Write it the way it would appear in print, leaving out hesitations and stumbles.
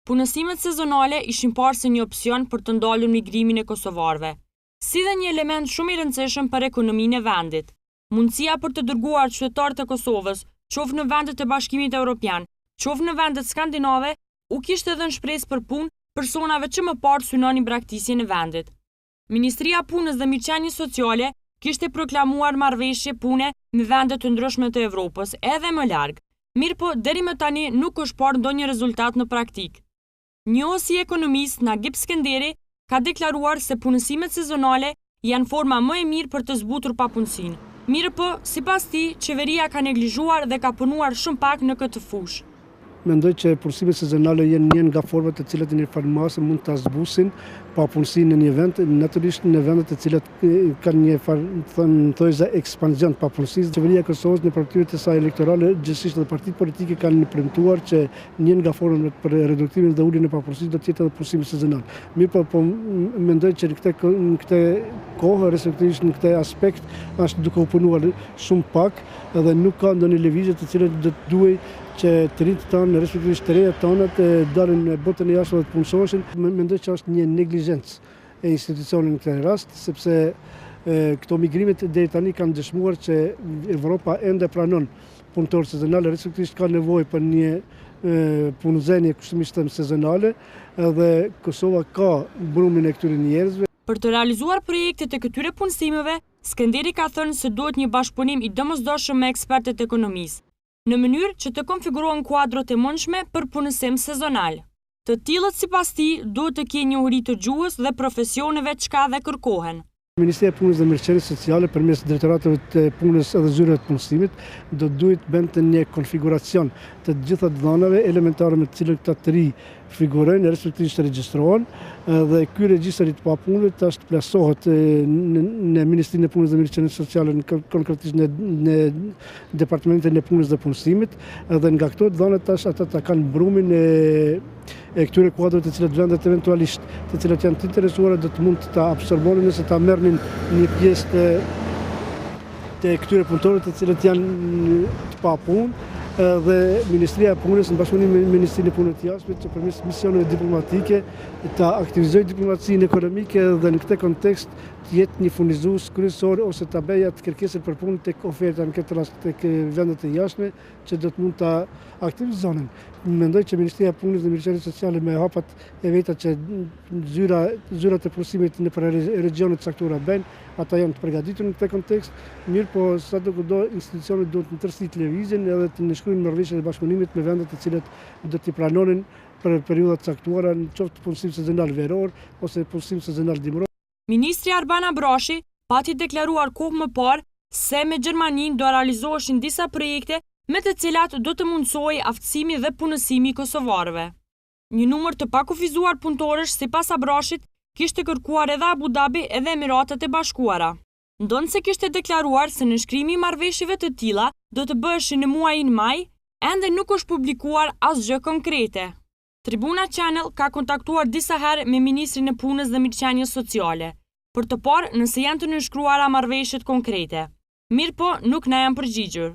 punësimet sezonale ishin parë si një opsion për të ndalur migrimin e kosovarëve, si dhe një element shumë i rëndësishëm për ekonominë e vendit. Mundësia për të dërguar qytetarët e Kosovës, qoftë në vendet e Bashkimit Evropian, qoftë në vendet skandinave, u kishte dhënë shpresë për punë personave që më parë synonin braktisjen e vendit. Ministria e Punës dhe Mirëqenies Sociale kishte proklamuar marrëveshje pune me vende të ndryshme të Evropës edhe më larg. Mirëpo deri më tani nuk është parë ndonjë rezultat në praktik. Njohësi i ekonomisë Nagip Skenderi ka deklaruar se punësimet sezonale janë forma më e mirë për të zbutur papunësinë. Mirëpo, sipas tij, qeveria ka neglizhuar dhe ka punuar shumë pak në këtë fushë. Mendoj që punësimet sezonale janë një nga format të cilat në një farë masë mund të zbusin papunësinë në një vend, natyrisht në vendet të cilat kanë një farë ekspansion të papunësisë. Qeveria e Kosovës në partitë e saj elektorale, gjithsesi dhe partitë politike kanë premtuar që një nga format për reduktimin dhe uljen e papunësisë do të jetë edhe punësimi sezonal. Mirë, po mendoj që në këtë kohë, respektivisht në këtë aspekt, është duke u punuar shumë pak dhe nuk ka ndonjë lëvizje të cilat do të duhej që të rinjtë tanë, respektivisht të reja tanë, të dalin në botën e jashtë dhe të punësoheshin. Mendoj që është një neglizhencë e institucionit në këtë rast, sepse këto migrimet deri tani kanë dëshmuar që Evropa ende pranon punëtorë sezonale, respektivisht ka nevojë për një punëzenie kushtimisht sezonale dhe Kosova ka brumin e këtyre njerëzve. Për të realizuar projektet e këtyre punësimeve, Skenderi ka thënë se duhet një bashkëpunim i domosdoshëm me ekspertët e ekonomisë, në mënyrë që të konfigurohen kuadrot e mundshme për punësim sezonal. Të tillët sipas tij duhet të kenë njohuri të gjuhës dhe profesioneve çka dhe kërkohen. Ministria e Punës dhe Mirëqenies Sociale përmes drejtorateve të punës dhe zyreve të punësimit do duhet bënte një konfiguracion të gjitha dhënave elementare me të cilët këta të ri figurojnë, respektivisht regjistrohen dhe ky regjistër i të papunëve tash plasohet në Ministrinë e Punës dhe Mirëqenies Sociale, konkretisht në Departamentin e Punës dhe Punësimit, dhe nga këto dhëna tash ata ta kanë brumin e këtyre kuadrove të cilat vendet eventualisht të cilat janë të interesuara do të mund të ta absorbonin nëse ta merrnin një pjesë të këtyre punëtorëve të cilët janë të papunë, dhe Ministria e Punës në bashkëpunim me Ministrinë e Punës të Jashtme që përmes misioneve diplomatike ta aktivizojë diplomacinë ekonomike dhe në këtë kontekst të jetë një furnizues kryesor ose ta bëjë atë kërkesën për punë tek oferta në këtë rast tek vendet e jashtme që do të mund ta aktivizonin. Mendoj që Ministria e Punës dhe Mirëqenies Sociale me hapat e veta që zyrat e punësimit në regionet caktuara bëjnë, ata janë të përgatitur në këtë kontekst, mirë po sa do institucionet duhet në tërësi të lëvizjen edhe të nënshkruajnë marrëveshje të bashkëpunimit me vendet të cilat do t'i pranonin për periudha të caktuara, në qoftë punësim sezonal veror ose punësim sezonal dimror. Ministri Arban Abrashi pati deklaruar kohë më parë se me Gjermaninë do realizoheshin disa projekte me të cilat do të mundësohej aftësimi dhe punësimi i kosovarëve. Një numër të pakufizuar punëtorësh sipas Abrashit kishte kërkuar edhe Abu Dhabi edhe Emiratet e Bashkuara. Ndonse kishte deklaruar se nënshkrimi i marrëveshjeve të tilla do të bëheshin në muajin maj, ende nuk është publikuar asgjë konkrete. Tribuna Channel ka kontaktuar disa herë me Ministrin e Punës dhe Mirëqenies Sociale për të parë nëse janë të nënshkruara marrëveshjet konkrete. Mirëpo nuk na janë përgjigjur.